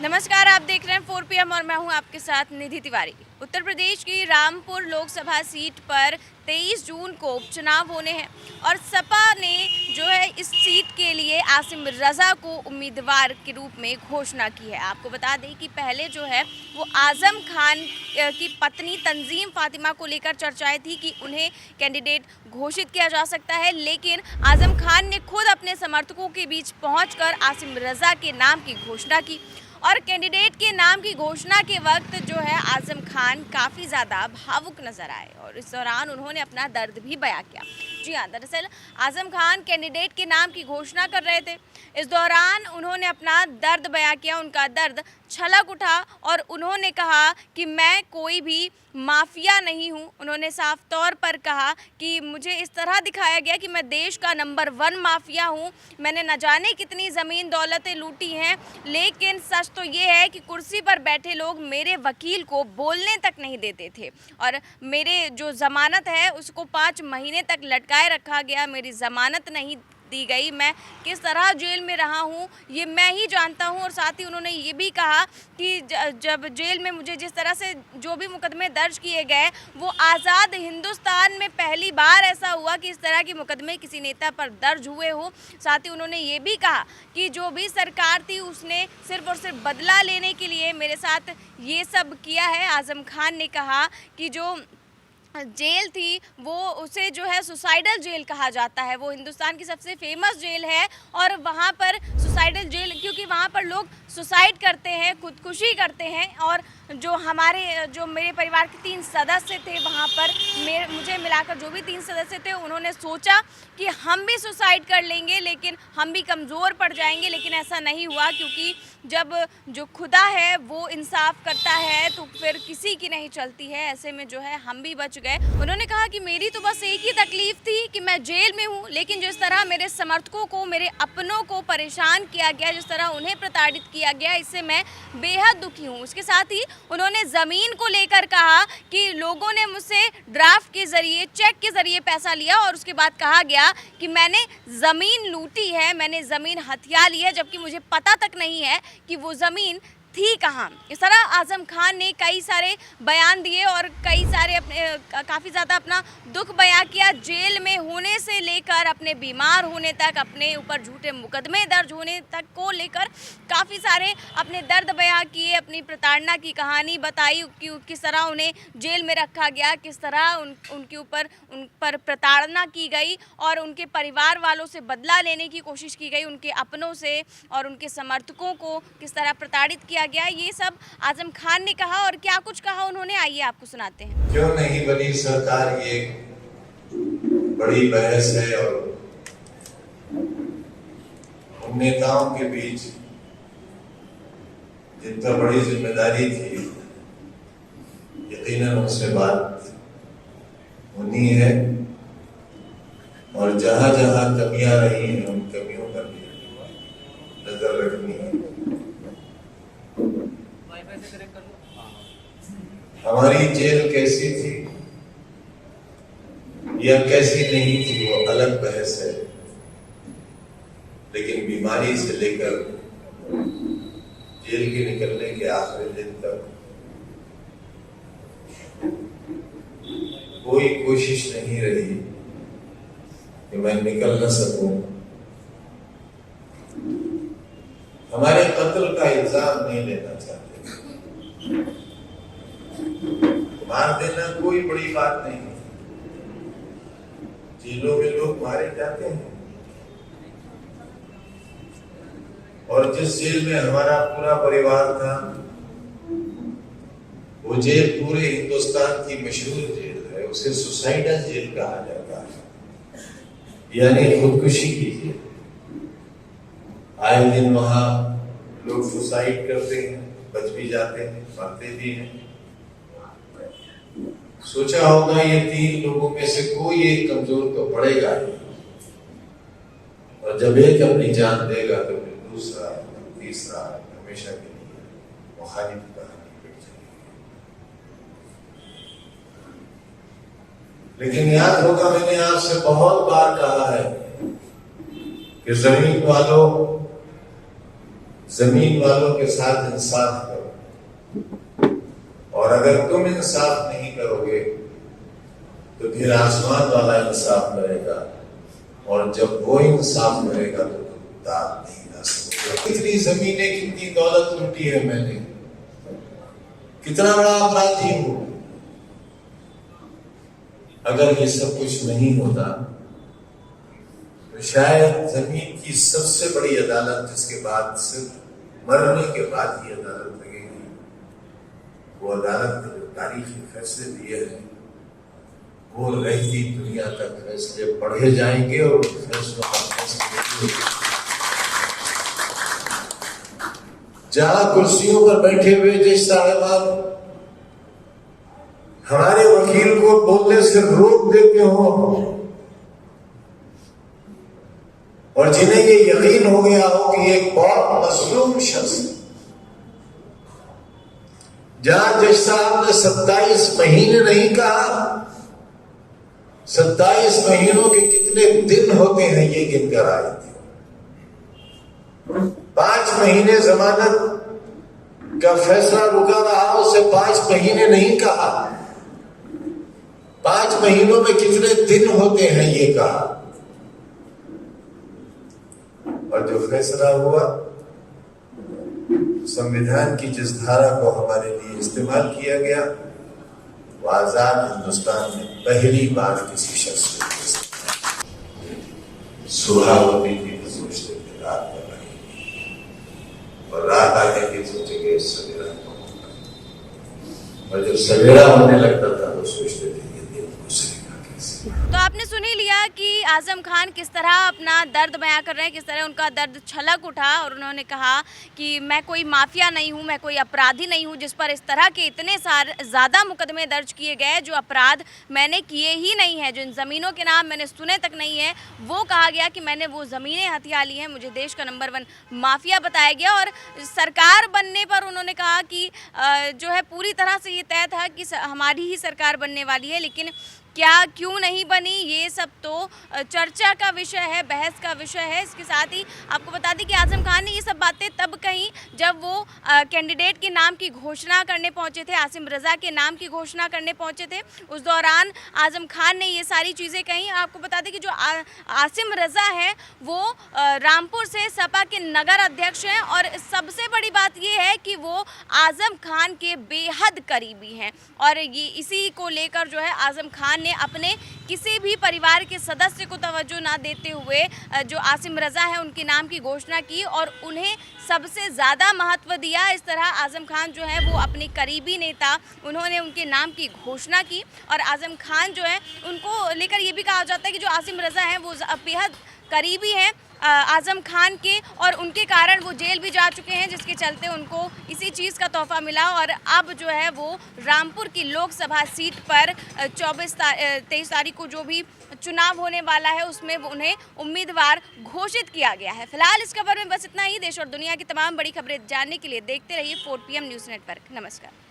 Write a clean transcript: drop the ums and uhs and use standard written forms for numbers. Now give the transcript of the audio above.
नमस्कार, आप देख रहे हैं 4 PM और मैं हूं आपके साथ निधि तिवारी। उत्तर प्रदेश की रामपुर लोकसभा सीट पर 23 जून को उपचुनाव होने हैं और सपा ने जो है इस सीट के लिए आसिम रजा को उम्मीदवार के रूप में घोषणा की है। आपको बता दें कि पहले जो है वो आजम खान की पत्नी तंजीम फातिमा को लेकर चर्चाएं थी कि उन्हें कैंडिडेट घोषित किया जा सकता है, लेकिन आजम खान ने खुद अपने समर्थकों के बीच पहुंचकर आसिम रजा के नाम की घोषणा की और कैंडिडेट के नाम की घोषणा के वक्त जो है आजम खान काफ़ी ज़्यादा भावुक नजर आए और इस दौरान उन्होंने अपना दर्द भी बयां किया। जी हाँ, दरअसल आजम खान कैंडिडेट के नाम की घोषणा कर रहे थे। इस दौरान उन्होंने अपना दर्द बयां किया, उनका दर्द छलक उठा और उन्होंने कहा कि मैं कोई भी माफिया नहीं हूँ। उन्होंने साफ तौर पर कहा कि मुझे इस तरह दिखाया गया कि मैं देश का नंबर 1 माफिया हूँ। मैंने न जाने कितनी ज़मीन दौलतें लूटी हैं, लेकिन सच तो ये है कि कुर्सी पर बैठे लोग मेरे वकील को बोलने तक नहीं देते थे और मेरे जो ज़मानत है उसको 5 महीने तक लटकाए रखा गया, मेरी ज़मानत नहीं दी गई। मैं किस तरह जेल में रहा हूँ ये मैं ही जानता हूँ। और साथ ही उन्होंने ये भी कहा कि जब जेल में मुझे जिस तरह से जो भी मुकदमे दर्ज किए गए वो आज़ाद हिंदुस्तान में पहली बार ऐसा हुआ कि इस तरह के मुकदमे किसी नेता पर दर्ज हुए हो। साथ ही उन्होंने ये भी कहा कि जो भी सरकार थी उसने सिर्फ और सिर्फ बदला लेने के लिए मेरे साथ ये सब किया है। आजम खान ने कहा कि जो जेल थी वो उसे जो है सुसाइडल जेल कहा जाता है, वो हिंदुस्तान की सबसे फेमस जेल है और वहाँ पर सुसाइडल जेल क्योंकि वहाँ पर लोग सुसाइड करते हैं, खुदकुशी करते हैं। और जो मेरे परिवार के 3 सदस्य थे वहाँ पर मुझे मिलाकर जो भी 3 सदस्य थे उन्होंने सोचा कि हम भी सुसाइड कर लेंगे लेकिन हम भी कमज़ोर पड़ जाएंगे, लेकिन ऐसा नहीं हुआ क्योंकि जब जो खुदा है वो इंसाफ करता है तो फिर किसी की नहीं चलती है। ऐसे में जो है हम भी बच गए। उन्होंने कहा कि मेरी तो बस एक ही तकलीफ थी कि मैं जेल में हूँ, लेकिन जिस तरह मेरे समर्थकों को, मेरे अपनों को परेशान किया गया, जिस तरह उन्हें प्रताड़ित किया गया, इससे मैं बेहद दुखी हूँ। उसके साथ ही उन्होंने ज़मीन को लेकर कहा कि लोगों ने मुझसे ड्राफ्ट के ज़रिए, चेक के ज़रिए पैसा लिया और उसके बाद कहा गया कि मैंने ज़मीन लूटी है, मैंने ज़मीन हथिया ली है, जबकि मुझे पता तक नहीं है कि वो ज़मीन थी कहाँ। इस तरह आजम खान ने कई सारे बयान दिए और कई सारे काफ़ी ज़्यादा अपना दुख बयां किया। जेल में होने से लेकर अपने बीमार होने तक, अपने ऊपर झूठे मुकदमे दर्ज होने तक को लेकर काफ़ी सारे अपने दर्द बयां किए, अपनी प्रताड़ना की कहानी बताई कि किस तरह उन्हें जेल में रखा गया, किस तरह उन पर प्रताड़ना की गई और उनके परिवार वालों से बदला लेने की कोशिश की गई, उनके अपनों से और उनके समर्थकों को किस तरह प्रताड़ित किया गया। ये सब आजम खान ने कहा और क्या कुछ कहा उन्होंने, आइए आपको सुनाते हैं। क्यों नहीं बनी सरकार, ये बड़ी बहस है और उन नेताओं के बीच जिन पर बड़ी जिम्मेदारी थी यकीनन उनसे बात होनी है और जहां जहां कमियां रही हैं उन कमियों पर भी नजर रखनी है। हमारी जेल कैसी थी या कैसी नहीं थी वो अलग बहस है, लेकिन बीमारी से लेकर जेल के निकलने के आखिरी दिन तक कोई कोशिश नहीं रही कि मैं निकल न सकूं। हमारे कत्ल का इल्जाम नहीं लेना चाहते। मार देना कोई बड़ी बात नहीं है, जेलों में लोग मारे जाते हैं और जिस जेल में हमारा पूरा परिवार था वो जेल पूरे हिंदुस्तान की मशहूर जेल है, उसे सुसाइडल जेल कहा जाता है, यानी खुदकुशी की जेल। आए दिन वहां लोग सुसाइड करते हैं, बच भी जाते हैं, मरते भी हैं। सोचा होगा ये 3 लोगों में से कोई एक कमजोर तो पड़ेगा ही, और जब एक अपनी जान देगा तो फिर दूसरा, तीसरा हमेशा के लिए मुखालिफ कहानी पिट जाएगी। लेकिन याद होगा मैंने आपसे बहुत बार कहा है कि जमीन वालों जमीन वालों के साथ इंसाफ करो, और अगर तुम इंसाफ नहीं करोगे तो फिर आसमान वाला इंसाफ करेगा, और जब वो इंसाफ करेगा तो तुम दाद नहीं ला सकते। कितनी जमीनें, कितनी दौलत लूटी है मैंने, कितना बड़ा अपराधी हूं। अगर ये सब कुछ नहीं होता तो शायद जमीन की सबसे बड़ी अदालत, जिसके बाद सिर्फ मरने के बाद ही अदालत लगेगी, वो अदालत ने जो तारीखी फैसले दिए हैं वो रहती दुनिया तक फैसले पढ़े जाएंगे और फैसलों का फैसले जहां कुर्सियों पर बैठे हुए जज साहब हमारे वकील को बोलने से रोक देते हो, और जिन्हें ये यकीन हो गया हो कि एक बहुत मजलूम शख्स, जहां जज साहब ने 27 महीने नहीं कहा, 27 महीनों के कितने दिन होते हैं ये गिनकर आए थे। 5 महीने जमानत का फैसला रुका रहा, उसे 5 महीने नहीं कहा। 5 महीनों में कितने दिन होते हैं ये कहा, और जो फैसला हुआ संविधान की जिस धारा को हमारे लिए इस्तेमाल किया गया, वो आजाद हिंदुस्तान में पहली बार किसी शख्स ने सुबह होती थी तो सोचते थे रात में रहेगी, और रात आने की सोचेंगे सवेरा होगा, और जब सवेरा होने लगता था तो सोचते थे ये दिन गुजरेगा कैसे। तो आपने सुन ही लिया कि आजम खान किस तरह अपना दर्द बयां कर रहे हैं, किस तरह उनका दर्द छलक उठा, और उन्होंने कहा कि मैं कोई माफिया नहीं हूं, मैं कोई अपराधी नहीं हूं जिस पर इस तरह के इतने ज़्यादा मुकदमे दर्ज किए गए जो अपराध मैंने किए ही नहीं है, जो इन ज़मीनों के नाम मैंने सुने तक नहीं है। वो कहा गया कि मैंने वो ज़मीनें हथिया ली हैं, मुझे देश का नंबर 1 माफिया बताया गया। और सरकार बनने पर उन्होंने कहा कि जो है पूरी तरह से ये तय था कि हमारी ही सरकार बनने वाली है, लेकिन क्या क्यों नहीं बनी ये सब तो चर्चा का विषय है, बहस का विषय है। इसके साथ ही आपको बता दें कि आजम खान ने ये सब बातें तब कही जब वो कैंडिडेट के नाम की घोषणा करने पहुंचे थे, आसिम रज़ा के नाम की घोषणा करने पहुंचे थे। उस दौरान आजम खान ने ये सारी चीज़ें कही। आपको बता दें कि जो आसिम रज़ा है वो रामपुर से सपा के नगर अध्यक्ष हैं, और सबसे बड़ी बात ये है कि वो आजम खान के बेहद करीबी हैं, और ये इसी को लेकर जो है आजम खान ने अपने किसी भी परिवार के सदस्य को तवज्जो ना देते हुए जो आसिम रज़ा है उनके नाम की घोषणा की, और उन्हें सबसे ज़्यादा महत्व दिया। इस तरह आजम खान जो है वो अपने करीबी नेता, उन्होंने उनके नाम की घोषणा की, और आजम खान जो है उनको लेकर ये भी कहा जाता है कि जो आसिम रज़ा है वो बेहद करीबी हैं आजम खान के, और उनके कारण वो जेल भी जा चुके हैं, जिसके चलते उनको इसी चीज़ का तोहफा मिला। और अब जो है वो रामपुर की लोकसभा सीट पर 23 तारीख को जो भी चुनाव होने वाला है उसमें वो उन्हें उम्मीदवार घोषित किया गया है। फिलहाल इस खबर में बस इतना ही। देश और दुनिया की तमाम बड़ी खबरें जानने के लिए देखते रहिए 4 PM न्यूज़ नेटवर्क। नमस्कार।